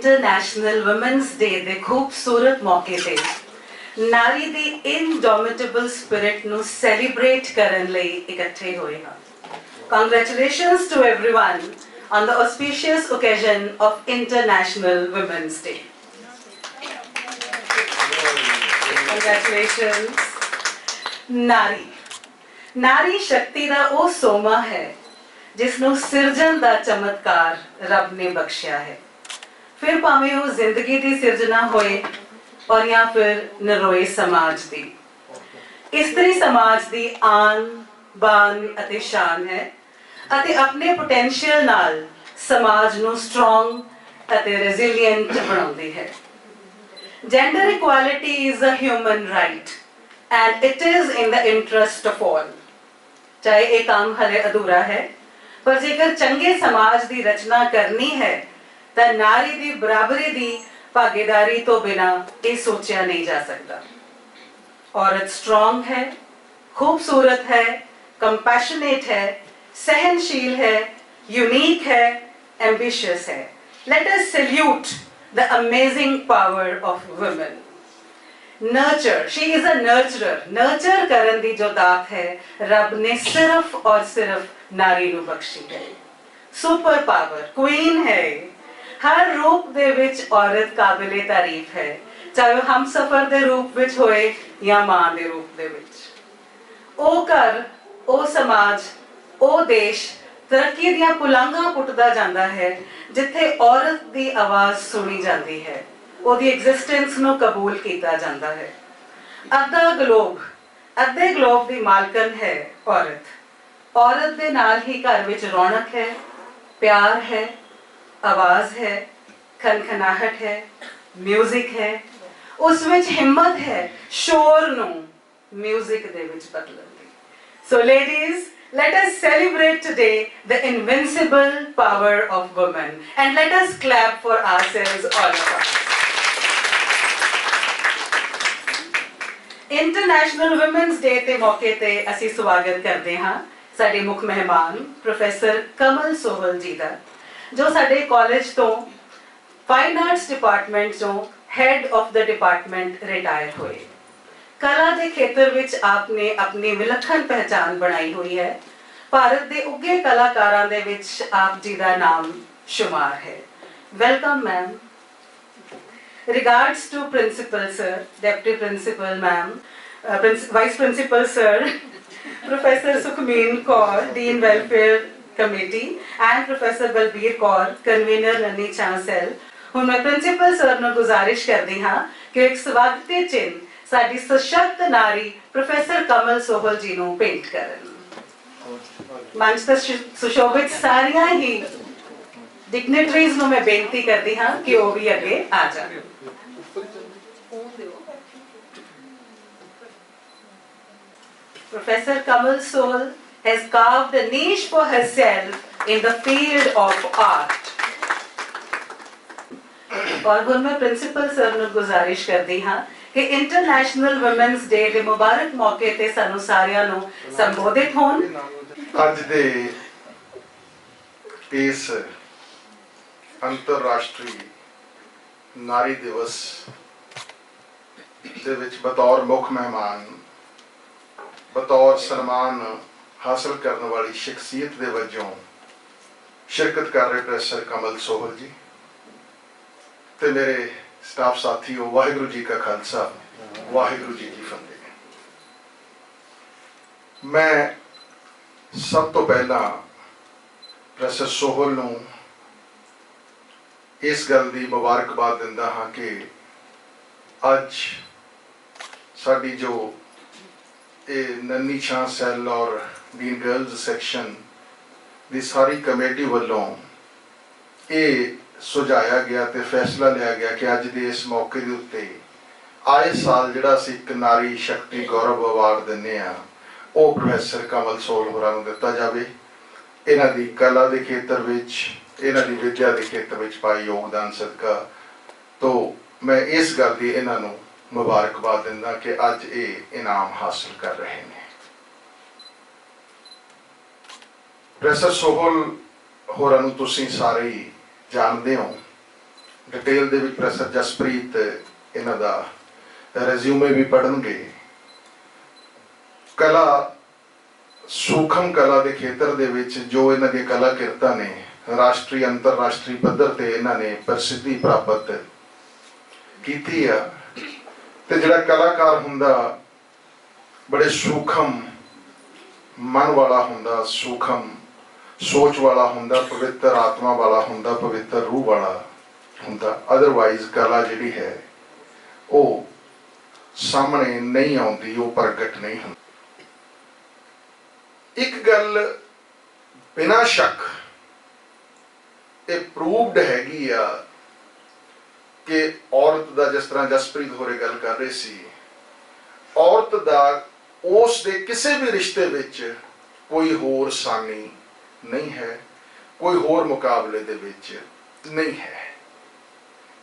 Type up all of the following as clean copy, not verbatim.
International women's day के खूबसूरत मौके ते नारी दी इनडोमिटेबल स्पिरिट नू सैलीब्रेट करन लई इकट्ठे होए हां। Congratulations to everyone on the auspicious occasion of International Women's Day. Congratulations. नारी शक्ति का वो सोमा है जिसनों सिरजन का चमत्कार रब ने बख्शिया है। फिर भावें वो जिंदगी की सिरजना होए और या फिर नरोए समाज की। स्त्री समाज की आन बान अते शान है अते अपने पोटेंशियल नाल समाज नू स्ट्रॉन्ग अते रेजिलिएंट बनाउंदी है। Gender equality is a human right and it is in the interest of all. चाहे ये काम हले अधूरा है पर जेकर चंगे समाज की रचना करनी है तो नारी की बराबरी की भागीदारी तो बिना ये सोचा नहीं जा सकता। औरत स्ट्रॉन्ग है, खूबसूरत है, कंपैशनेट है, सहनशील है, यूनिक है, एम्बिशियस है। Let us salute the amazing power of women. Nurture, she is a nurturer. Nurture करन दी जो दात है रब ने सिर्फ और सिर्फ नारी नू बख्शी है। सुपर पावर, क्वीन है। हर रूप दे विच औरत काबिले तारीफ है, चाहे हम सफर दे रूप विच होए या मां दे रूप दे विच। ओ घर, ओ समाज, ओ देश तरक्की दियां पुलांघां पुटदा जांदा है जिथे औरत दी आवाज सुनी जाती है, ओदी एग्जिस्टेंस नू कबूल किया जाता है। अद्धे ग्लोब दी मालकन है औरत। औरत दे नाल ही घर विच रौनक है, प्यार है, आवाज है, खनखनाहट है, म्यूजिक है, उस विच हिम्मत है शोर नू music they which बदलण the. So ladies, let us celebrate today the invincible power of women and let us clap for ourselves, all of us. International women's day के मौके ते असी स्वागत करते हाँ साडे मुख मेहमान प्रोफेसर कमल सोहल जी का, जो साडे कॉलेज तो फाइन आर्ट्स डिपार्टमेंट जो head of the department retire हुए। कला के खेतर विच आपने अपनी विलक्षण पहचान बनाई हुई है। भारत के उगे कलाकारां दे विच आप जी का नाम शुमार है। Welcome ma'am. Regards to Principal Sir, Deputy Principal Ma'am, Vice Principal Sir, Professor Sukhmeen Kaur, Dean Welfare Committee, and Professor Balbir Kaur, Convener Nanni Chancel, ਹੁਣ मैं Principal Sir ਨੂੰ ਗੁਜ਼ਾਰਿਸ਼ ਕਰਦੀ ਹਾਂ ਕਿ ਇੱਕ ਸਵਾਗਤੀ ਚਿੰਨ੍ਹ ਸਾਡੀ ਸਸ਼ਕਤ ਨਾਰੀ ਪ੍ਰੋਫੈਸਰ ਕਮਲ ਸੋਹਲ ਜੀ ਨੂੰ ਭੇਂਟ ਕਰਨ। ਮੰਚ ਤੇ ਸੁਸ਼ੋਭਿਤ ਸਾਰੀਆਂ ਹੀ ਡਿਗਨਿਟਰੀਜ਼ ਨੂੰ ਮੈਂ ਬੇਨਤੀ ਕਰਦੀ ਹਾਂ ਕਿ ਉਹ ਵੀ ਅੱਗੇ ਆ ਜਾਣ। Professor Kamal Sohal has carved a niche for herself in the field of art. और ਹੁਣ मैं प्रिंसिपल सर ਨੂੰ ਗੁਜ਼ਾਰਿਸ਼ ਕਰਦੀ ਹਾਂ कि इंटरनेशनल वुमेन्स डे के मुबारक मौके ते सानू सारियां ਨੂੰ संबोधित होण। ਅੱਜ ਦੇ ਇਸ अंतरराष्ट्रीय नारी दिवस ਦੇ ਵਿੱਚ बतौर मुख मेहमान बतौर सन्मान हासिल करने वाली शख्सियत के वजों शिरकत कर रहे प्रोफेसर कमल सोहल जी ते मेरे स्टाफ साथियों, वाहिगुरू जी का खालसा, वाहिगुरू जी की फतेह। मैं सब तो पहला प्रोफेसर सोहल नूं इस गल की मुबारकबाद दिंदा हाँ कि अज साडी जो नन्नी छां सैल और डीन गर्ल्स सैक्शन की सारी कमेटी वालों ये सुझाया गया तो फैसला लिया गया कि अज के इस मौके के उत्ते आए साल जिहड़ा असीं एक नारी शक्ति गौरव अवार्ड दिंदे आ वो प्रोफैसर कमल सोहल होरां नूं दित्ता जावे। इन्हां दी कला के खेतर विच, इन्हां दी विद्या के खेतर विच पाए योगदान सदका तो मैं इस गल की इन्हां नूं मुबारकबाद दिंदा कि अज ये इनाम हासिल कर रहे हैं। प्रोफेसर सोहल होरां नूं तुसीं सारे ही जानते हो डिटेल दे विच प्रोफैसर जसप्रीत इन्हां दा रेज्यूमे भी पढ़नगे। कला सूखम कला के खेतर दे विच जो इन्हां दी कला किरतां ने राष्ट्रीय अंतरराष्ट्रीय पद्धर ते इन्हां ने प्रसिद्धि प्राप्त कीती आ। ते जिहड़ा कलाकार हुंदा बड़े सूखम मन वाला हुंदा, सूखम सोच वाला हुंदा, पवित्र आत्मा वाला हुंदा, पवित्र रूह वाला हुंदा। अदरवाइज कला जिहड़ी है वो सामने नहीं आउंदी, वो प्रगट नहीं हुंदी। एक गल बिना शक ये प्रूवड हैगी आ कि औरत दा, जिस तरह जसप्रीत होरे गल कर रहे सी, औरत दा उस दे किसी भी रिश्ते विच कोई होर सानी नहीं है, कोई होर मुकाबले दे विच नहीं है।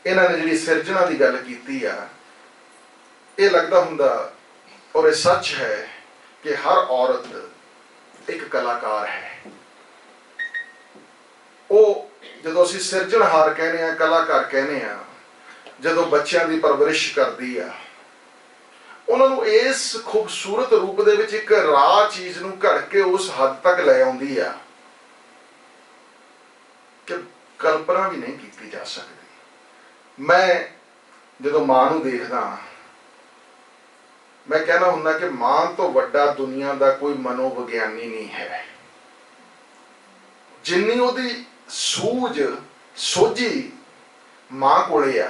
इन्हां ने जिहड़ी सिरजना की गल कीती आ, ये लगदा हुंदा और ये सच है कि हर औरत एक कलाकार है। वो जदों असीं सिरजनहार कहने आ, कलाकार कहने आ, जदों बच्चों की परवरिश करती आ, उन्होंने इस खूबसूरत रूप दे विच एक राह चीज़ नूं घड़ के उस हद तक ले आउंदी आ कि कल्पना भी नहीं की जा सकती। मैं जदों मां नूं देखदा, मैं कहना हुंदा कि मां तो वड्डा दुनिया का कोई मनोविग्यानी नहीं है। जिन्नी उहदी सूझ सोझी मां कोले आ,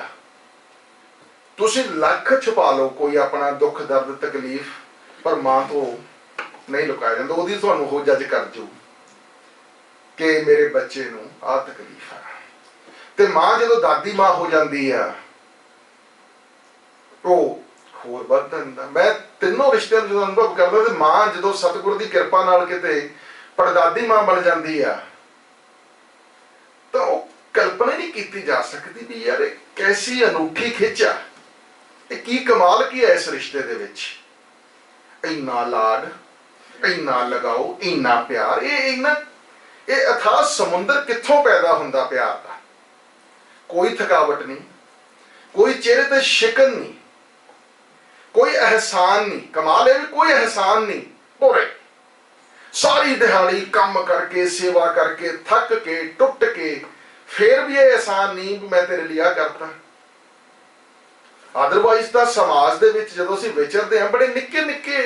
तुसीं लख छुपा लो कोई अपना दुख दर्द तकलीफ, पर मां तो नहीं लुकाया जाता। उहदी तुहानूं हो जज कर जू कि मेरे बच्चे नूं आ तकलीफ है। ते मां जदों दादी मां हो जाती है, वो होर वध जांदा। मैं तीनों रिश्तिਆਂ ਨੂੰ ਜਦੋਂ अनुभव करदा, ते मां जदों सतगुर की किरपा नाल किते परदादी मां बन जाती है, तो कल्पना नहीं की जा सकती भी यार कैसी अनूठी खिच आ, की कमाल की है इस रिश्ते दे विच। इन्ना लाड, इन्ना लगाओ, इन्ना प्यार, ये अथाह समुंदर कित्थों पैदा हुंदा प्यार दा। कोई थकावट नहीं, कोई चेहरे ते शिकन नहीं, कोई एहसान नहीं। कमाल है भी कोई एहसान नहीं। पूरे सारी दिहाड़ी काम करके सेवा करके थक के टुट के फिर भी ये एहसान नहीं भी मैं तेरे लिए करता। अदरवाइज तो समाज दे विच जदों असीं विचरदे हां, बड़े निक्के निक्के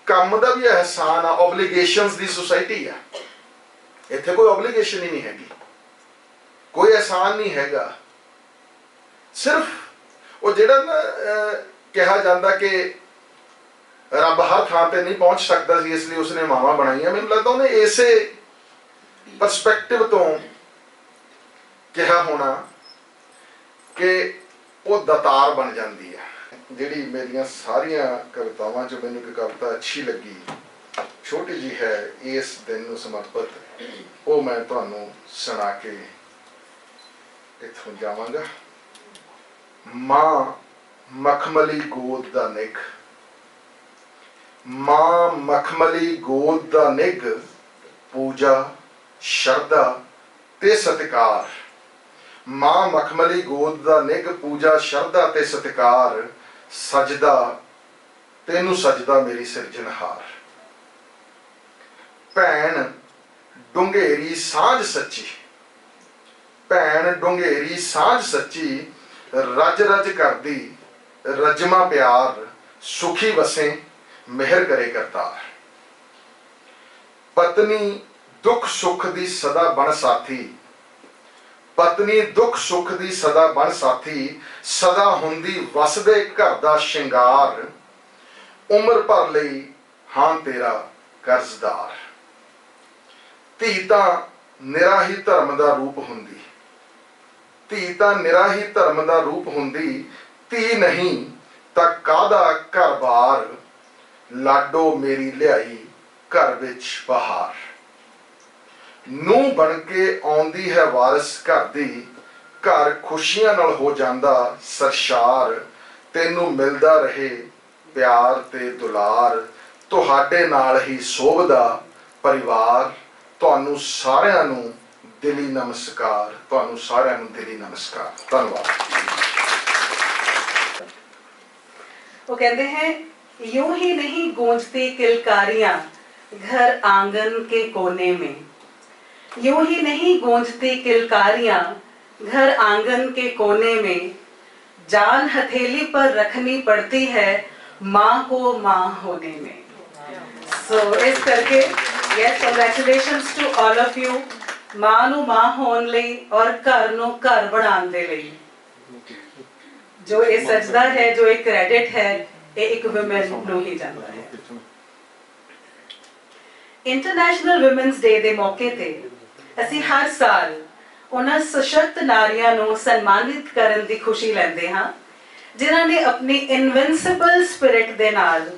काम दा भी एहसान आ, ओबलीगेशनस दी सोसाइटी आ। इत्थे कोई ओबलीगेशन ही नहीं हैगी, कोई एहसान नहीं हैगा। सिर्फ वो जिहड़ा ना कहा जाता कि रब हर थां ते नहीं पहुंच सकता सी, इसलिए उसने मावां बनाईयां। मैनूं लगदा उहने इसे परसपैक्टिव तो कहा होना कि वो दतार बन जाती है। जिहड़ी मेरियां सारियां कवितावां चों मैनूं एक कविता अच्छी लगी, छोटी जी है, इस दिन नूं समर्पित, वो मैं तुहानूं सुणा के इत्थों जावांगा। मां मखमली गोद दा निग, मां मखमली गोद दा निग, पूजा शरदा ते सत्कार। मां मखमली गोद दा निग, पूजा शरदा ते सत्कार, सजदा तेनू सजदा मेरी सिरजनहार। भैन डुंगेरी साझ सच्ची, भैन डुंगेरी साझ सच्ची, रज रज करदी रजमा प्यार, सुखी वसे मेहर करे करतार। पत्नी दुख सुख दी सदा बन साथी, पत्नी दुख सुख दी सदा बन साथी, सदा हुंदी वसदे घर दा शिंगार, उम्र भर लई हां तेरा कर्जदार। धी तां निरा ही धर्म दा रूप हुंदी, धी तां निरा ही धर्म दा रूप हुंदी, धी नहीं तां कादा घर बार, लाडो मेरी लियाई घर विच बहार। नूं बन के आउंदी है वारिस घर दी, घर खुशियां नाल हो जांदा सरशार, तेनू मिलदा रहे प्यार ते दुलार, तुहाडे नाल ही सोभदा परिवार, तुहानू सारिआं नू दिली नमस्कार, ਤੁਹਾਨੂੰ ਸਾਰਿਆਂ ਨੂੰ दिली नमस्कार। धन्यवाद। वो कहते हैं यूं ही नहीं गूंजती किलकारियां घर आंगन के कोने में, यूं ही नहीं गूंजती किलकारियां घर आंगन के कोने में, जान हथेली पर रखनी पड़ती है माँ को माँ होने में। सो इस करके yes, congratulations to all of you. माँ ਨੂੰ ਮਾਂ ਹੋਣ ਲਈ ਔਰ ਘਰ ਨੂੰ ਘਰ ਬਣਾਉਣ ਦੇ ਲਈ ਜੋ ਇਹ ਸਜਦਾ ਹੈ, ਜੋ ਇਹ ਕ੍ਰੈਡਿਟ ਹੈ, ਇਹ ਇੱਕ ਵੂਮਨ ਨੂੰ ਹੀ ਜਾਂਦਾ ਹੈ। ਇੰਟਰਨੈਸ਼ਨਲ ਔਮਨਸ ਡੇ ਦੇ ਮੌਕੇ ਤੇ ਅਸੀਂ ਹਰ ਸਾਲ ਉਹਨਾਂ ਸਸ਼ਕਤ ਨਾਰੀਆਂ ਨੂੰ ਸਨਮਾਨਿਤ ਕਰਨ ਦੀ ਖੁਸ਼ੀ ਲੈਂਦੇ ਹਾਂ ਜਿਨ੍ਹਾਂ ਨੇ ਆਪਣੀ ਇਨਵਿੰਸਿਬਲ ਸਪਿਰਿਟ ਦੇ ਨਾਲ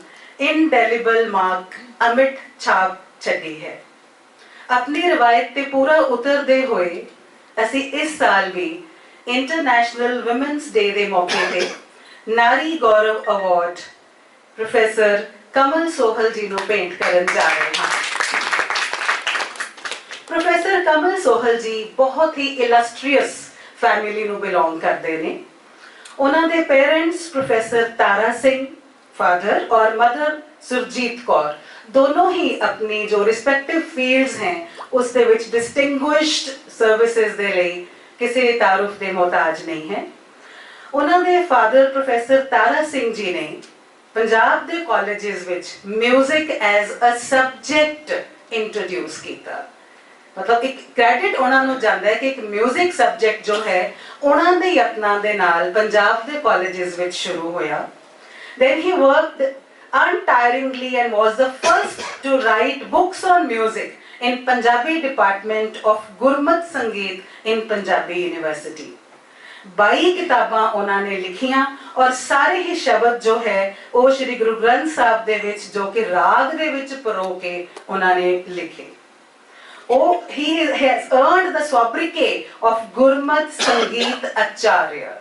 ਇਨਡੈਲੀਬਲ ਮਾਰਕ ਅਮਿਟ ਛਾਪ ਛੱਡੀ ਹੈ। अपनी रिवायत पे पूरा उतरते हुए असी इस साल भी इंटरनेशनल वुमेन्स डे के मौके पे नारी गौरव अवार्ड प्रोफेसर कमल सोहल जी को भेंट करन जा रहे हैं। प्रोफेसर कमल सोहल जी बहुत ही इलस्ट्रीयस फैमिली ਨੂੰ बिलोंग करते हैं। उन्होंने parents professor Tara Singh father और मदर सुरजीत कौर दोनों ही अपनी जो रिस्पेक्टिव फील्ड्स हैं उसके विच डिस्टिंग्विश्ड सर्विसेज दे लई किसी तारुफ के मोहताज नहीं है। उन्होंने फादर प्रोफेसर तारा सिंह जी ने पंजाब के कॉलेजेस विच music as a subject introduce किया। मतलब एक क्रेडिट उन्होंने जाता है कि एक म्यूजिक सब्जेक्ट जो है उन्होंने ही अपना दे नाल पंजाब के कॉलेजेस विच शुरू होया। Then he worked untiringly and was the first to write books on music in Punjabi department of Gurmat Sangeet in Punjabi University। 22 किताबां उन्होंने लिखियां और सारे ही शब्द जो है वो श्री गुरु ग्रंथ साहब दे विच जो कि राग दे विच परो के उन्होंने लिखे। He has earned the sobriquet of Gurmat Sangeet Acharya।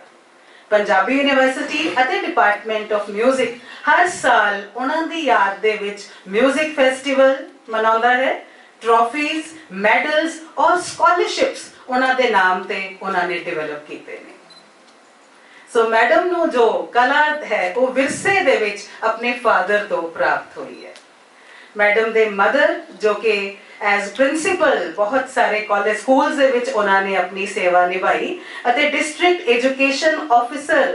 Punjabi university ਅਤੇ डिपार्टमेंट ऑफ म्यूजिक हर साल उन्होंने दी याद दे विच म्यूजिक फेस्टिवल मनाउंदा है। ट्रॉफीज, मैडल्स और स्कॉलरशिप्स उन्होंने नाम ते उन्होंने डिवेलप कीते ने। सो मैडम नु जो कला है वो विरसे दे विच अपने फादर तो प्राप्त हुई है। मैडम दे मदर जो कि एज प्रिंसीपल बहुत सारे कॉलेज स्कूल्स दे विच उन्होंने अपनी सेवा निभाई ਅਤੇ डिस्ट्रिक्ट एजुकेशन ऑफिसर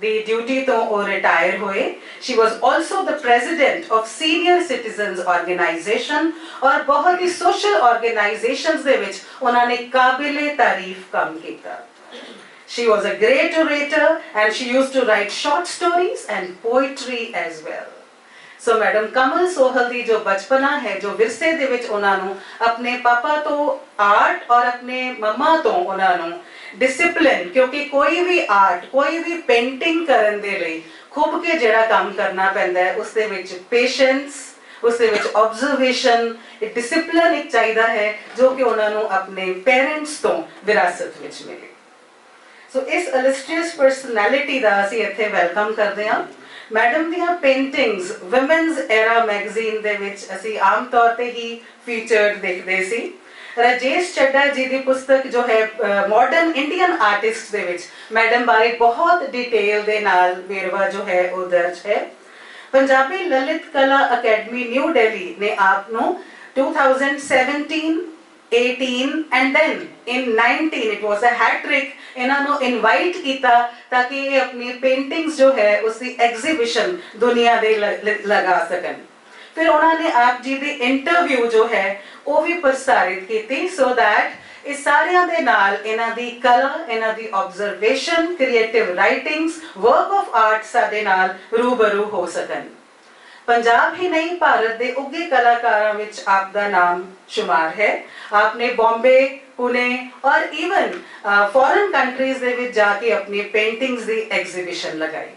दी ड्यूटी तो वो रिटायर हुए। She was also the president of senior citizens organisation और बहुत ही सोशल ऑर्गेनाइजेशंस दे विच उन्होंने काबिले तारीफ काम किया। She was a great orator and she used to write short stories and poetry as well। So madam Kamal Sohal दी जो बचपना है, जो विरसे दे विच उन्होंने अपने पापा तो आर्ट और अपने मम्मा तो उन्होंने डिसिप्लिन, क्योंकि कोई भी आर्ट कोई भी पेंटिंग करन दे लई खुब के जिहड़ा काम करना पैंदा है उस दे विच पेशेंस, उस दे विच ऑब्जर्वेशन, एक डिसिप्लिन एक चाहिदा है जो कि उन्होंने अपने पेरेंट्स तो विरासत विच मिली। सो इस इलस्ट्रियस परसनैलिटी दा असीं इत्थे वेलकम करदे हां। मैडम दियां पेंटिंग्स वुमेन्स एरा मैगजीन दे विच असी आम तौर पे ही फीचर्ड देखदे सी। राजेश चड्डा जी दी पुस्तक जो है modern Indian artist they which madam बारे बहुत डिटेल दे नाल वेरवा जो है वो दर्ज है। पंजाबी ललित कला अकेडमी न्यू दिल्ली ने आप नु 2017, 18 and then in 19 it was a hat trick इन्होंने इनवाइट किया ताकि ये अपनी पेंटिंग्स जो है उसकी एग्जीबिशन दुनिया दे लगा सकन। फिर उन्होंने आप जी दी इंटरव्यू जो है वो भी प्रसारित की सो दैट इस सारियां दे नाल इन्हां दी कला, इन्हां the observation, creative writings, work of art साडे नाल रूबरू हो सकन। पंजाब ही नहीं भारत के उगे कलाकारों विच आपका नाम शुमार है। आपने बॉम्बे, पुणे और इवन फॉरेन कंट्रीज दे विच जाके अपनी पेंटिंग्स दी एग्जीबिशन लगाई।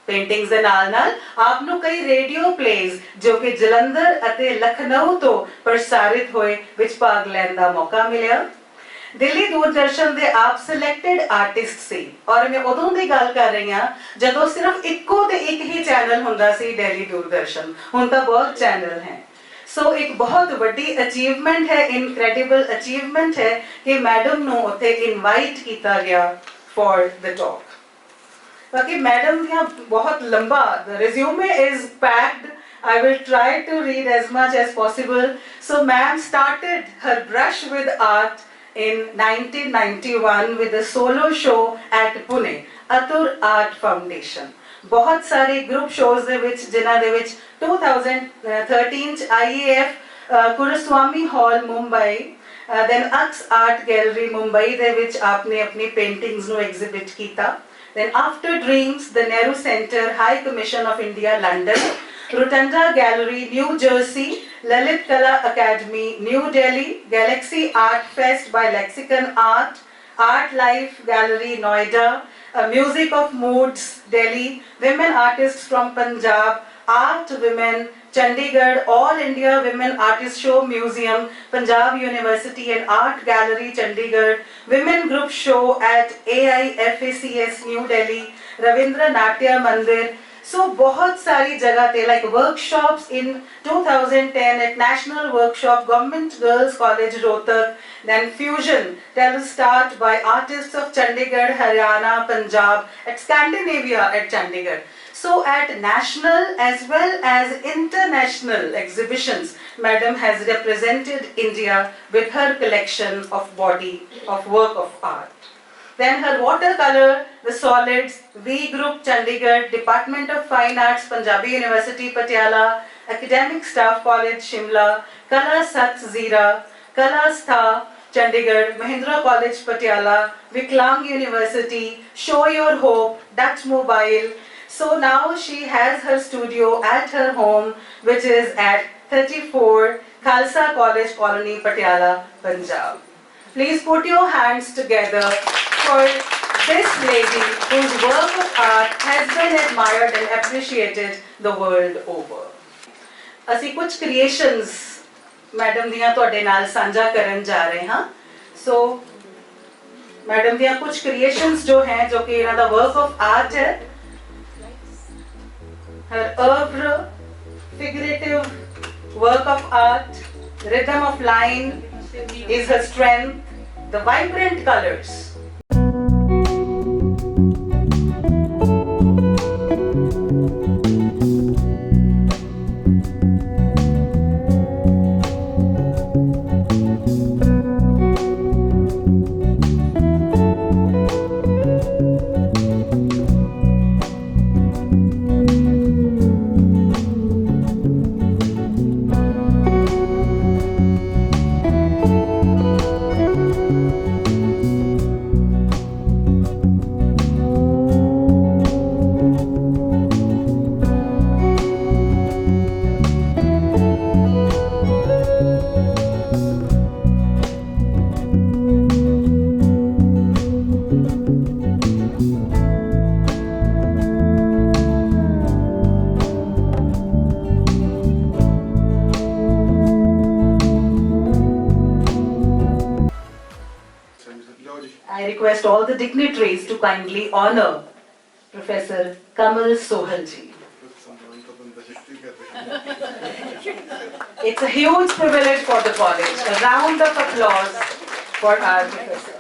पेंटिंग्स दे नाल नाल आपनू कई रेडियो प्लेज जो कि जलंधर अते लखनऊ तो प्रसारित होए विच भाग लैण दा मौका मिलिया। दिल्ली दूरदर्शन दे आप सिलेक्टेड आर्टिस्ट सी और मैं उदों दी गल कर रही हां जदों सिर्फ इक्को ते एक ही चैनल हुंदा सी दिल्ली दूरदर्शन, हुण तां बहुत चैनल हैं। सो एक बहुत वड्डी अचीवमेंट है, इनक्रेडिबल अचीवमेंट है कि मैडम ਨੂੰ ਉੱਥੇ ਇਨਵਾਈਟ ਕੀਤਾ ਗਿਆ फॉर द टॉक। बाकी मैडम दियां बहुत लंबा, the resume is packed. I will try to read as much as possible. So ma'am started her brush with art in 1991 with a solo show at Pune, Atur Art Foundation. बहुत सारे group shows ਦੇ ਵਿੱਚ ਜਿਨ੍ਹਾਂ ਦੇ ਵਿੱਚ 2013 ਚ IAF ਕੁਰਸਵਾਮੀ ਹਾਲ Mumbai, then Ux Art Gallery Mumbai ਦੇ ਵਿੱਚ ਆਪਨੇ ਆਪਣੀ ਪੇਂਟਿੰਗਸ ਨੂੰ ਐਗਜ਼ਿਬਿਟ ਕੀਤਾ। Then After Dreams, the Nehru Center, High Commission of India, London, Rotunda Gallery, New Jersey, Lalit Kala Academy, New Delhi, Galaxy Art Fest by Lexicon Art, Art Life Gallery, Noida, Music of Moods, Delhi, Women Artists from Punjab, Art Women, Chandigarh, All India Women Artist Show Museum, Punjab University and Art Gallery, Chandigarh, Women Group Show at AIFACS, New Delhi, Ravindra Natya Mandir. So बहुत सारी जगह थे, like workshops in 2010 at National Workshop, Government Girls College, Rohtak, then Fusion, Telestart by artists of Chandigarh, Haryana, Punjab, at Scandinavia at Chandigarh. So at national as well as international exhibitions, Madam has represented India with her collection of body of work of art. Then her watercolor, the solids, V Group Chandigarh, Department of Fine Arts, Punjabi University, Patiala, Academic Staff College, Shimla, Kala Sat Zira, Kala Stha, Chandigarh, Mahindra College, Patiala, Viklang University, Show Your Hope, Dutch Mobile. So now she has her studio at her home, which is at 34 Khalsa College Colony, Patiala, Punjab. Please put your hands together for this lady whose work of art has been admired and appreciated the world over. ਅਸੀਂ ਕੁਝ creations madam ਦੀਆਂ ਤੁਹਾਡੇ ਨਾਲ ਸਾਂਝਾ ਕਰਨ ਜਾ ਰਹੇ ਹਾਂ। ਸੋ ਮੈਡਮ ਦੀਆਂ ਕੁਝ ਕ੍ਰੀਏਸ਼ਨਸ ਜੋ ਹੈ, ਜੋ ਕਿ ਇਹਨਾਂ ਦਾ ਵਰਕ ਆਫ ਆਰਟ ਹੈ। Her oeuvre, figurative work of art, rhythm of line is her strength, the vibrant colors. I request all the dignitaries to kindly honor Professor Kamal Sohal ji. It's a huge privilege for the college. A round of applause for our professor.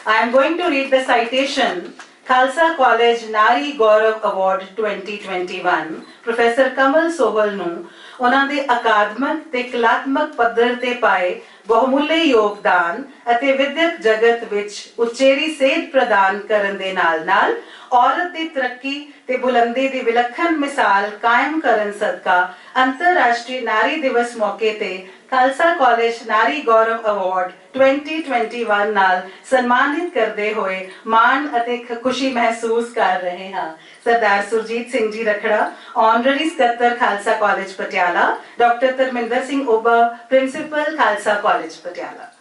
I am going to read the citation. Khalsa College Nari Gaurav Award 2021 Professor Kamal Sohal ਨੂੰ ਉਹਨਾਂ ਦੇ ਅਕਾਦਮਿਕ ਤੇ ਕਲਾਤਮਕ ਪੱਧਰ ਤੇ ਪਾਏ ਬਹੁਮੁੱਲੇ ਯੋਗਦਾਨ ਅਤੇ ਵਿਦਿਅਕ ਜਗਤ ਵਿੱਚ ਉਚੇਰੀ ਸੇਧ ਪ੍ਰਦਾਨ ਕਰਨ ਦੇ ਨਾਲ-ਨਾਲ ਔਰਤ ਦੀ ਤਰੱਕੀ ਤੇ ਬੁਲੰਦੀ ਦੀ ਵਿਲੱਖਣ ਮਿਸਾਲ ਕਾਇਮ ਕਰਨ ਸਦਕਾ ਅੰਤਰਰਾਸ਼ਟਰੀ ਨਾਰੀ ਦਿਵਸ ਮੌਕੇ ਤੇ ਖਾਲਸਾ ਕਾਲਜ ਨਾਰੀ ਗੌਰਵ ਅਵਾਰਡ 2021 ਨਾਲ ਸਨਮਾਨਿਤ ਕਰਦੇ ਹੋਏ ਮਾਣ ਅਤੇ ਖੁਸ਼ੀ ਮਹਿਸੂਸ ਕਰ ਰਹੇ ਹਾਂ। ਸਰਦਾਰ ਸੁਰਜੀਤ ਸਿੰਘ ਜੀ ਰਖੜਾ, ਆਨਰਰੀ ਸਕੱਤਰ Khalsa college Patiala, doctor Dharminder Singh Oba, principal Khalsa college Patiala.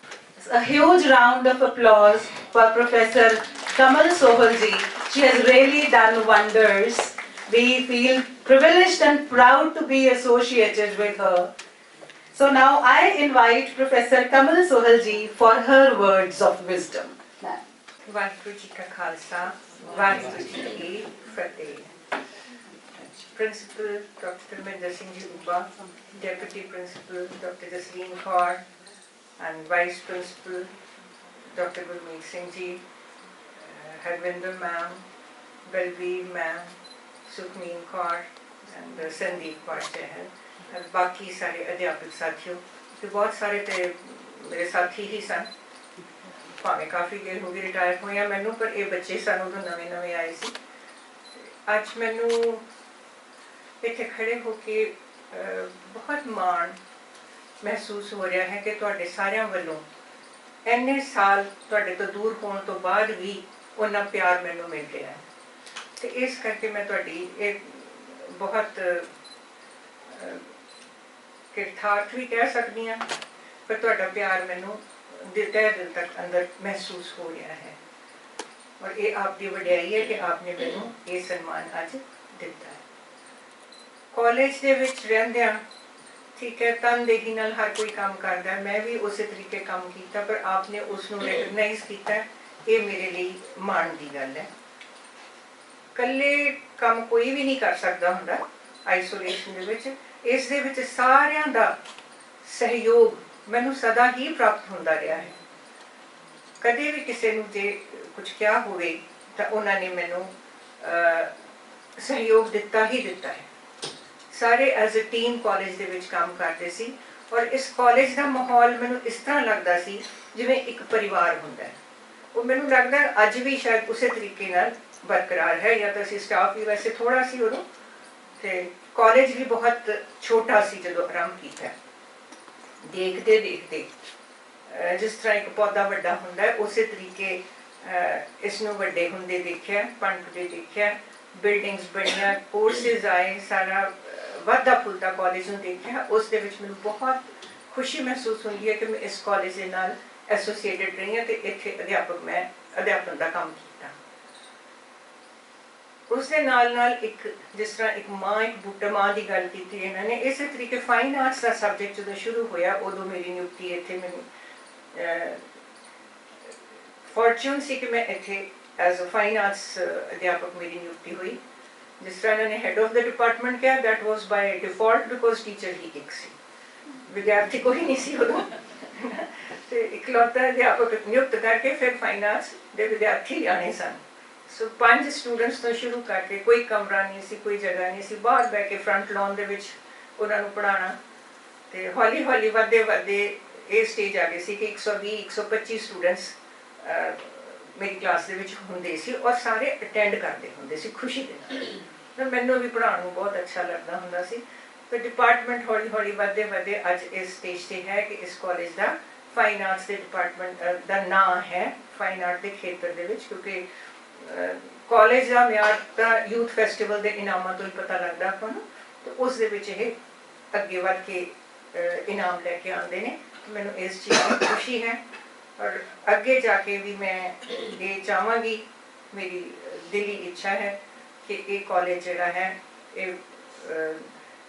A huge round of applause for Professor Kamal Sohal ji. She has really done wonders. We feel privileged and proud to be associated with her. So now I invite Professor Kamal Sohal ji for her words of wisdom. Waheguru ji ਕਾ ਖਾਲਸਾ ਵਾਹਿਗੁਰੂ ਜੀ ਕੀ ਫਤਿਹ। Principal Dr. Dharminder Singh Ji Ubba, Deputy Principal Dr. Jasleen Kaur, and Vice Principal Dr. Gurmeet Singh Ji, Harvinder Ma'am, Balveer Ma'am, Sukhmeen Kaur, and Sandeep Kaur Chahal, and बाकी सारे अध्यापक साथियों, तो बहुत सारे ते मेरे साथी ही सन, भावें काफ़ी देर हो गई रिटायर होया मैनू, पर ये बच्चे सन उदों नवे नवे आए सी। अज मैनू इत्थे खड़े होके बहुत माण महसूस हो रहा है कि तुहाडे सारिਆਂ ਵੱਲੋਂ ਇੰਨੇ ਸਾਲ ਤੁਹਾਡੇ ਤੋਂ ਦੂਰ ਹੋਣ ਤੋਂ ਬਾਅਦ ਵੀ ਉਹਨਾਂ ਪਿਆਰ ਮੈਨੂੰ ਮਿਲ ਰਿਹਾ ਹੈ, ਤੇ ਇਸ ਕਰਕੇ ਮੈਂ ਤੁਹਾਡੀ ਇਹ ਬਹੁਤ ਕਿਰਥਾਰਥ ਵੀ ਕਹਿ ਸਕਦੀ ਹਾਂ, ਪਰ ਤੁਹਾਡਾ ਪਿਆਰ ਮੈਨੂੰ ਦਿਲ ਤੱਕ ਅੰਦਰ ਮਹਿਸੂਸ ਹੋ ਰਿਹਾ ਹੈ, ਔਰ ਇਹ ਆਪ ਦੀ ਵਡਿਆਈ ਹੈ ਕਿ ਆਪਨੇ ਮੈਨੂੰ ਇਹ ਸਨਮਾਨ ਅੱਜ ਦਿੱਤਾ ਹੈ। ਕਾਲਜ ਦੇ ਵਿੱਚ ਰਹਿੰਦਿਆਂ ठीक है तनदेही नाल हर कोई काम करता है, मैं भी उस तरीके काम किया, पर आपने उसनू रिकगनाइज किया, ये मेरे लिए मान की गल है। कल्ले काम कोई भी नहीं कर सकता हुंदा आइसोलेशन दे विच, इस दे विच सारियां दा सहयोग मैनू सदा ही प्राप्त हुंदा रहा है। कदे भी किसी नू जे कुछ क्या होवे तां उन्हां ने मैनू सहयोग दिता ही दिता है। सारे एज ए टीम कॉलेज दे विच काम करते सी, और इस कॉलेज का माहौल मैनू इस तरह लगता सी जिवें एक परिवार हुंदा है। वो मैनू लगता है अज भी शायद उस तरीके नाल बरकरार है, या तो असीं स्टाफ भी वैसे थोड़ा सी उदों, ते कॉलेज भी बहुत छोटा सी जदों आरंभ कीता। देखते देखते जिस तरह एक पौधा वड्डा हुंदा है, उस तरीके इसनूं वड्डे हुंदे देखिया, पनपदे देखिया, बिल्डिंग्स बनिया, कोर्सेज आए, सारा वाधा फुलता कॉलेज में देखा। उस दे विच मैनूं बहुत खुशी महसूस होती है कि मैं इस कॉलेज के नाल एसोसीएटेड रही हाँ, तो इत्थे अध्यापक मैं अध्यापन का काम किया। उस दे नाल नाल एक जिस तरह एक माँ एक बूटा माँ की गल की इन्होंने, इस तरीके फाइन आर्ट्स का सबजैक्ट जो शुरू होया उदों मेरी नियुक्ति इत्थे मैनूं फॉर्चून सी कि मैं इत्थे एज अ फाइन आर्ट्स अध्यापक मेरी नियुक्ति हुई। जिस तरह इन्होंने हेड ऑफ द डिपार्टमेंट किया, that was by default because teacher ही एक सी, विद्यार्थी कोई नहीं सी उदों, तो इकलौता अध्यापक नियुक्त करके फिर फाइन आर्ट्स के विद्यार्थी आने सन। सो 5 स्टूडेंट्स तो शुरू करके, कोई कमरा नहीं सी, कोई जगह नहीं सी, बाहर बह के फ्रंट लॉन दे विच उन्हां नूं पढ़ाना, ते हौली हौली वधदे वधदे ये स्टेज आ गई सी कि 120-125 स्टूडेंट्स मेरी क्लास दे विच हुंदे सी, और सारे अटेंड करते हुंदे सी खुशी दे नाल। मैनूं भी पढ़ाउण नूं बहुत अच्छा लगदा हुंदा सी। तो डिपार्टमेंट हौली हौली वधदे वधदे अज इस स्टेज से है कि इस कॉलेज का फाइन आर्ट्स के डिपार्टमेंट का नाम है फाइन आर्ट के खेत्र दे विच, क्योंकि कॉलेज का म्यार तां यूथ फैसटिवल के इनामां तो ही पता लगदा आपां नूं, तो उस दे विच इह अगे वध के इनाम लैके आउंदे ने। मैनूं इस चीज़ की खुशी है, और अगे जाके भी मैं ये चाहांगी, मेरी दिली इच्छा है कि ये कॉलेज जिहड़ा है ये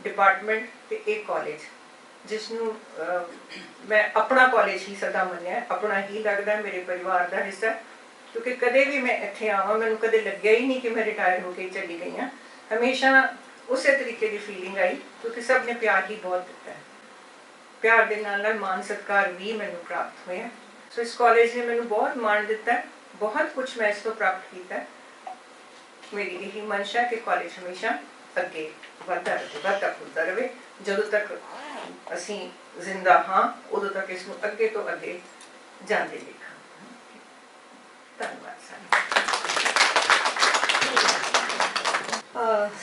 डिपार्टमेंट ते ये कॉलेज जिसनूं मैं अपना कॉलेज ही सदा मन्निया, अपना ही लगदा, मेरे परिवार का हिस्सा, क्योंकि कदे भी मैं इत्थे आवां मैनूं कदे लग्गिया ही नहीं कि मैं रिटायर होकर चली गई हाँ। हमेशा उस तरीके की फीलिंग आई, क्योंकि सब ने प्यार ही बहुत दिता है। प्यार के नाल नाल मान सत्कार भी मैनूं प्राप्त होया। सो इस कॉलेज ने मैनूं बहुत मान दिता है, बहुत कुछ मैं इस तो प्राप्त किया है। मेरी यही मंशा है कि कॉलेज हमेशा अगे वधदा रहे, वधदा फुलदा रहे, जदों तक असीं जिंदा हाँ उदों तक इसनूं अगे तो अगे जांदे देखां। धन्नवाद सारिआं।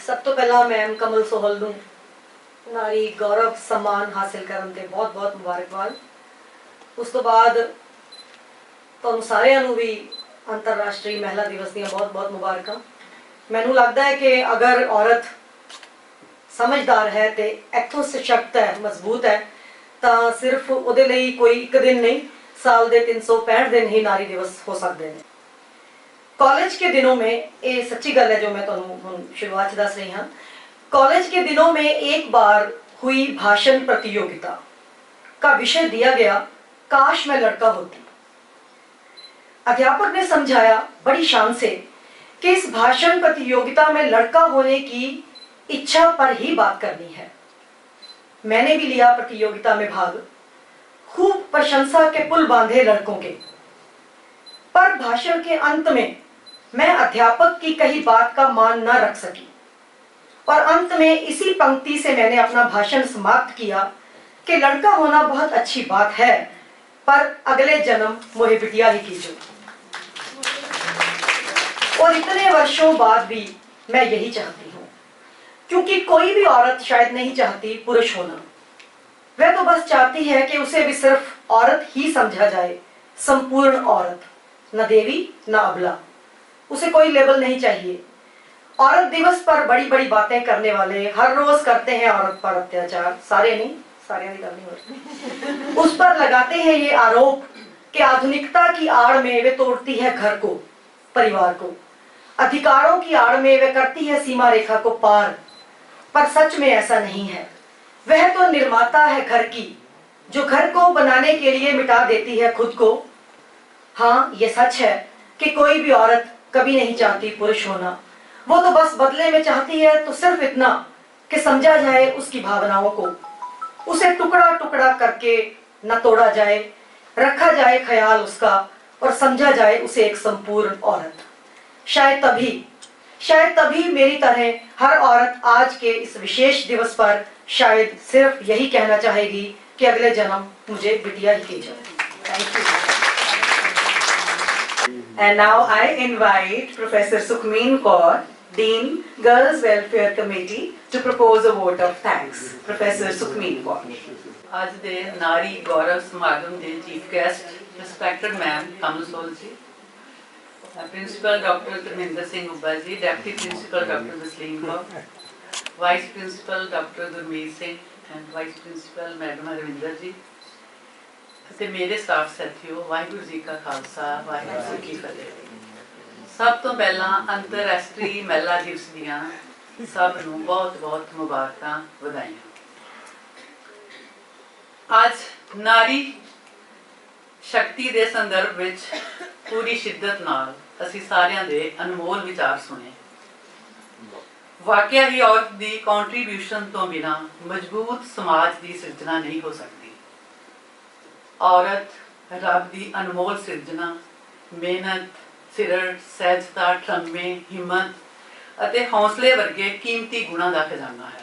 सब तो पहला मैम कमल सोहल नूं नारी गौरव सम्मान हासिल करन ते बहुत बहुत मुबारकबाद। उस तो बाद तुहानूं सारिआं नूं भी अंतरराष्ट्रीय महिला दिवस दीआं बहुत बहुत मुबारकां। मैनूं लगदा है कि अगर औरत समझदार है तो इत्थों सशक्त है, मजबूत है, तो सिर्फ उहदे लई कोई एक दिन नहीं, साल के 365 दिन ही नारी दिवस हो सकते हैं। कॉलेज के दिनों में, ये सच्ची गल है जो मैं तुहानूं शुरुआत दस रही हाँ, कॉलेज के दिनों में एक बार हुई भाषण प्रतियोगिता का विषय दिया गया, काश मैं लड़का होती। अध्यापक ने समझाया बड़ी शान से कि इस भाषण प्रतियोगिता में लड़का होने की इच्छा पर ही बात करनी है। मैंने भी लिया प्रतियोगिता में भाग, खूब प्रशंसा के पुल बांधे लड़कों के, पर भाषण के अंत में मैं अध्यापक की कही बात का मान न रख सकी और अंत में इसी पंक्ति से मैंने अपना भाषण समाप्त किया कि लड़का होना बहुत अच्छी बात है, पर अगले जन्म मोहे बिटिया ही कीजो। और इतने वर्षों बाद भी मैं यही चाहती हूँ, क्योंकि कोई भी औरत शायद नहीं चाहती पुरुष होना। वह तो बस चाहती है कि उसे भी सिर्फ औरत ही समझा जाए, संपूर्ण औरत, न देवी न अबला। उसे कोई लेबल नहीं चाहिए। औरत दिवस पर बड़ी बड़ी बातें करने वाले हर रोज करते हैं औरत पर अत्याचार, सारे नहीं, सारे नहीं करनी होती। उस पर लगाते हैं ये आरोप कि आधुनिकता की आड़ में वे तोड़ती है घर को, परिवार को, अधिकारों की आड़ में वे करती है सीमा रेखा को पार। पर सच में ऐसा नहीं है। वह तो निर्माता है घर की, जो घर को बनाने के लिए मिटा देती है खुद को। हाँ, ये सच है कि कोई भी औरत कभी नहीं चाहती पुरुष होना। वो तो बस बदले में चाहती है तो सिर्फ इतना कि समझा जाए उसकी भावनाओं को, उसे टुकड़ा टुकड़ा करके न तोड़ा जाए, रखा जाए ख्याल उसका और समझा जाए उसे एक संपूर्ण औरत। शायद तभी मेरी तरह हर औरत आज के इस विशेष दिवस पर शायद सिर्फ यही कहना चाहेगी कि अगले जन्म मुझे बिटिया ही कीजिए। Thank you. And now I invite Professor Sukhmeen Kaur, Dean, Girls Welfare Committee, to propose a vote of thanks. Professor Sukhmeen Kaur. ਅੱਜ ਦੇ ਨਾਰੀ ਗੌਰਵ ਸਮਾਗਮ ਦੇ ਚੀਫ ਗੈਸਟ ਰਿਸਪੈਕਟਡ ਮੈਮ ਕਮਲ ਸੋਲ ਜੀ, ਪ੍ਰਿੰਸੀਪਲ ਡਾਕਟਰ ਧਰਮਿੰਦਰ ਸਿੰਘ ਉੱਬਾ ਜੀ, deputy principal doctor Jasleen Kaur, vice principal doctor Gurmeet Singh and vice principal madam Ravinder ਜੀ ਅਤੇ ਮੇਰੇ ਸਟਾਫ ਸਾਥੀਓ, ਵਾਹਿਗੁਰੂ ਜੀ ਕਾ ਖਾਲਸਾ, ਵਾਹਿਗੁਰੂ ਜੀ ਕੀ ਫਤਿਹ। ਸਭ ਤੋਂ ਪਹਿਲਾਂ ਅੰਤਰਰਾਸ਼ਟਰੀ ਮਹਿਲਾ ਦਿਵਸ ਦੀਆਂ ਸਭ ਨੂੰ ਬਹੁਤ ਬਹੁਤ ਮੁਬਾਰਕਾਂ, ਵਧਾਈਆਂ। ਅੱਜ ਨਾਰੀ ਸ਼ਕਤੀ ਦੇ ਸੰਦਰਭ ਵਿੱਚ ਪੂਰੀ ਸ਼ਿੱਦਤ ਨਾਲ ਅਸੀਂ ਸਾਰਿਆਂ ਦੇ ਅਨਮੋਲ ਵਿਚਾਰ ਸੁਣੇ। ਵਾਕਿਆ ਹੀ ਔਰਤ ਦੀ ਕੰਟਰੀਬਿਊਸ਼ਨ ਤੋਂ ਬਿਨਾਂ ਮਜ਼ਬੂਤ ਸਮਾਜ ਦੀ ਸਿਰਜਣਾ ਨਹੀਂ ਹੋ ਸਕਦੀ। ਔਰਤ ਰੱਬ ਦੀ ਅਨਮੋਲ ਸਿਰਜਣਾ, ਮਿਹਨਤ, ਸਿਰੜ, ਸਹਿਜਤਾ, ਠਰਮੇ, ਹਿੰਮਤ ਅਤੇ ਹੌਸਲੇ ਵਰਗੇ ਕੀਮਤੀ ਗੁਣਾਂ ਦਾ ਖਜ਼ਾਨਾ ਹੈ।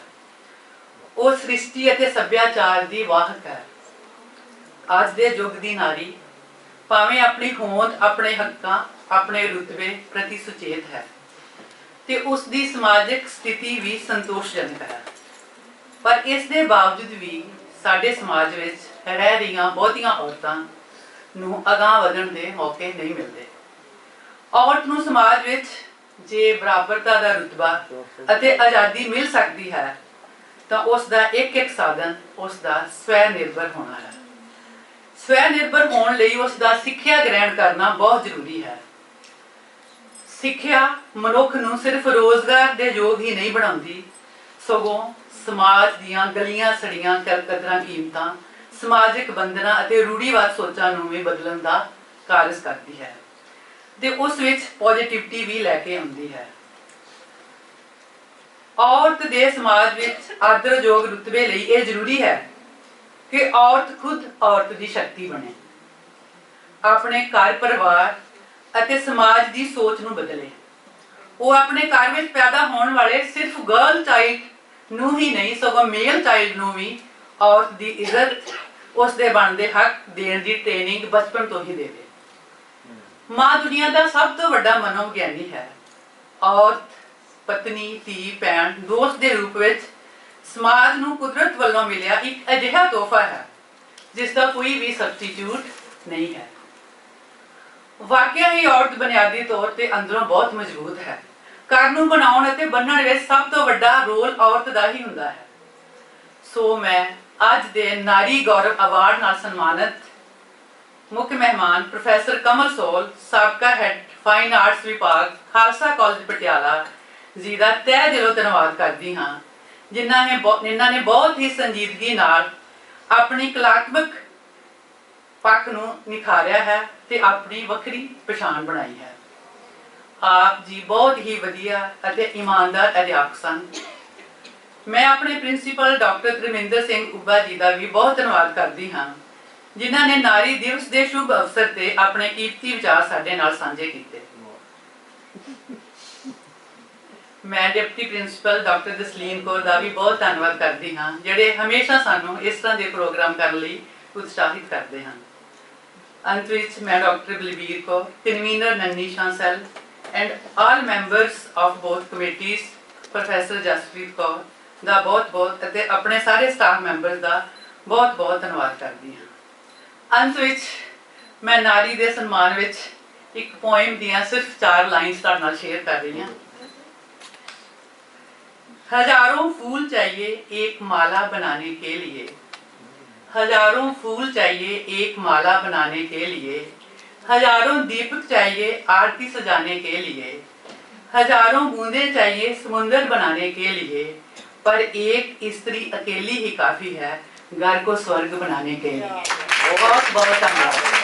ਉਹ ਸ੍ਰਿਸ਼ਟੀ ਅਤੇ ਸੱਭਿਆਚਾਰ ਦੀ ਵਾਹਕ ਹੈ। ਅੱਜ ਦੇ ਯੁੱਗ ਦੀ ਨਾਰੀ ਭਾਵੇਂ ਆਪਣੀ ਹੋਂਦ, ਆਪਣੇ ਹੱਕਾਂ, ਆਪਣੇ ਰੁਤਬੇ ਪ੍ਰਤੀ ਸੁਚੇਤ ਹੈ ਤੇ ਉਸ ਦੀ ਸਮਾਜਿਕ ਸਥਿਤੀ ਵੀ ਸੰਤੋਸ਼ਜਨਕ ਹੈ, ਪਰ ਇਸ ਦੇ ਬਾਵਜੂਦ ਵੀ ਸਾਡੇ ਸਮਾਜ ਵਿੱਚ ਰਹਿ ਰਹੀਆਂ ਬਹੁਤੀਆਂ ਔਰਤਾਂ ਨੂੰ ਅਗਾਂਹ ਵਧਣ ਦੇ ਮੌਕੇ ਨਹੀਂ ਮਿਲਦੇ। ਔਰਤ ਨੂੰ ਸਮਾਜ ਵਿੱਚ ਜੇ ਬਰਾਬਰਤਾ ਦਾ ਰੁਤਬਾ ਅਤੇ ਆਜ਼ਾਦੀ ਮਿਲ ਸਕਦੀ ਹੈ ਤਾਂ ਉਸ ਦਾ ਇੱਕ ਸਾਧਨ ਉਸ ਦਾ ਸਵੈ ਨਿਰਭਰ ਹੋਣਾ ਹੈ। ਸਵੈ ਨਿਰਭਰ ਹੋਣ ਲਈ ਉਸ ਦਾ ਸਿੱਖਿਆ ਗ੍ਰਹਿਣ ਕਰਨਾ ਬਹੁਤ ਜ਼ਰੂਰੀ ਹੈ। ਸਿੱਖਿਆ ਮਨੁੱਖ ਨੂੰ ਸਿਰਫ ਰੋਜ਼ਗਾਰ ਦੇ ਯੋਗ ਹੀ ਨਹੀਂ ਬਣਾਉਂਦੀ, ਸਗੋਂ ਸਮਾਜ ਦੀਆਂ ਗਲੀਆਂ ਸੜੀਆਂ ਕਦਰਾਂ ਕੀਮਤਾਂ, ਸਮਾਜਿਕ ਬੰਧਨਾਂ ਅਤੇ ਰੂੜੀਵਾਦ ਸੋਚਾਂ ਨੂੰ ਵੀ ਬਦਲਣ ਦਾ ਕਾਰਜ ਕਰਦੀ ਹੈ ਤੇ ਉਸ ਵਿੱਚ ਪੋਜ਼ਿਟਿਵਿਟੀ ਵੀ ਲੈ ਕੇ ਆਉਂਦੀ ਹੈ। ਔਰਤ ਦੇ ਸਮਾਜ ਵਿੱਚ ਆਦਰਯੋਗ ਰੁਤਬੇ ਲਈ ਇਹ ਜ਼ਰੂਰੀ ਹੈ ਕਿ ਔਰਤ ਖੁਦ ਔਰਤ ਦੀ ਸ਼ਕਤੀ ਬਣੇ, ਆਪਣੇ ਘਰ ਪਰਿਵਾਰ ਅਤੇ ਸਮਾਜ ਦੀ ਸੋਚ ਨੂੰ ਬਦਲੇ। ਉਹ ਆਪਣੇ ਘਰ ਵਿੱਚ ਪੈਦਾ ਹੋਣ ਵਾਲੇ ਸਿਰਫ ਗਰਲ ਚਾਈਲਡ ਨੂੰ ਹੀ ਨਹੀਂ, ਸਗੋਂ ਮੇਲ ਚਾਈਲਡ ਨੂੰ ਵੀ ਔਰਤ ਦੀ ਇੱਜ਼ਤ, ਉਸ ਦੇ ਬਣਦੇ ਹੱਕ ਦੇਣ ਦੀ ਟ੍ਰੇਨਿੰਗ ਬਚਪਨ ਤੋਂ ਹੀ ਦੇਵੇ। ਮਾਂ ਦੁਨੀਆ ਦਾ ਸਭ ਤੋਂ ਵੱਡਾ ਮਨੋਵਿਗਿਆਨੀ ਹੈ। ਔਰਤ ਪਤਨੀ, ਧੀ, ਭੈਣ, ਦੋਸਤ ਦੇ ਰੂਪ ਵਿੱਚ ਸਮਾਜ ਨੂੰ ਕੁਦਰਤ ਵੱਲੋਂ ਮਿਲਿਆ ਇੱਕ ਅਜਿਹਾ ਤੋਹਫਾ ਹੈ ਜਿਸ ਦਾ ਕੋਈ ਵੀ ਸਬਸਟੀਟਿਊਟ ਨਹੀਂ ਹੈ। ਵਾਕਿਆ ਹੀ ਔਰਤ ਬੁਨਿਆਦੀ ਤੌਰ ਤੇ ਅੰਦਰੋਂ ਬਹੁਤ ਮਜ਼ਬੂਤ ਹੈ। ਘਰ ਨੂੰ ਬਣਾਉਣ ਅਤੇ ਬੰਨ੍ਹਣ ਵਿੱਚ ਸਭ ਤੋਂ ਵੱਡਾ ਰੋਲ ਔਰਤ ਦਾ ਹੀ ਹੁੰਦਾ ਹੈ। ਸੋ ਮੈਂ ਅੱਜ ਦੇ ਨਾਰੀ ਗੌਰਵ ਅਵਾਰਡ ਨਾਲ ਸਨਮਾਨਿਤ ਮੁੱਖ ਮਹਿਮਾਨ ਪ੍ਰੋਫੈਸਰ ਕਮਲ ਸੋਲ, ਸਾਬਕਾ ਹੈੱਡ ਫਾਈਨ ਆਰਟਸ ਵਿਭਾਗ, ਖਾਲਸਾ ਕਾਲਜ ਪਟਿਆਲਾ ਜੀ ਦਾ ਤਹਿ ਦਿਲੋਂ ਧੰਨਵਾਦ ਕਰਦੀ ਹਾਂ, ਜਿਨ੍ਹਾਂ ਨੇ ਬਹੁਤ ਹੀ ਸੰਜੀਦਗੀ ਨਾਲ ਆਪਣੀ ਕਲਾਤਮਕ ਪੱਖ ਨੂੰ ਨਿਖਾਰਿਆ ਹੈ ਤੇ ਆਪਣੀ ਵੱਖਰੀ ਪਛਾਣ ਬਣਾਈ ਹੈ। ਆਪ ਜੀ ਬਹੁਤ ਹੀ ਵਧੀਆ ਅਤੇ ਇਮਾਨਦਾਰ ਅਧਿਆਪਕ ਸਨ। मैं अपने प्रिंसीपल डॉक्टर धर्मिंਦਰ ਸਿੰਘ ਉੱਭਾ जी का भी बहुत धन्यवाद करती हाँ, जिन्हों ने नारी दिवस के शुभ अवसर से अपने कीमती विचार साडे नाल सांझे किए। मैं deputy principal doctor Jasleen Kaur का भी बहुत धन्यवाद करती हाँ, ਜਿਹੜੇ हमेशा सानू इस तरह के प्रोग्राम करने ਲਈ उत्साहित करते हैं। अंत विच मैं doctor Balbir Kaur, convener Nanni Shah cell and all members of both committees, professor Jaspreet Kaur ਦਾ बहुत ਅਤੇ ਆਪਣੇ ਸਾਰੇ ਸਟਾਫ ਮੈਂਬਰਸ ਦਾ ਬਹੁਤ ਧੰਨਵਾਦ ਕਰਦੀ ਹਾਂ। ਅੰਤ ਵਿੱਚ ਮੈਂ ਨਾਰੀ ਦੇ ਸਨਮਾਨ ਵਿੱਚ ਇੱਕ ਪੋਇਮ ਦੀਆਂ ਸਿਰਫ 4 ਲਾਈਨਸ ਤੁਹਾਡੇ ਨਾਲ ਸ਼ੇਅਰ ਕਰ ਰਹੀ ਹਾਂ। हजारों फूल चाहिए एक माला बनाने के लिए, हजारों फूल चाहिए एक माला बनाने के लिए, हजारों दीपक चाहिए आरती सजाने के लिए, हजारों बूंदें चाहिए समुंदर बनाने के लिए, पर एक स्त्री अकेली ही काफी है घर को स्वर्ग बनाने के लिए। बहुत धन्यवाद।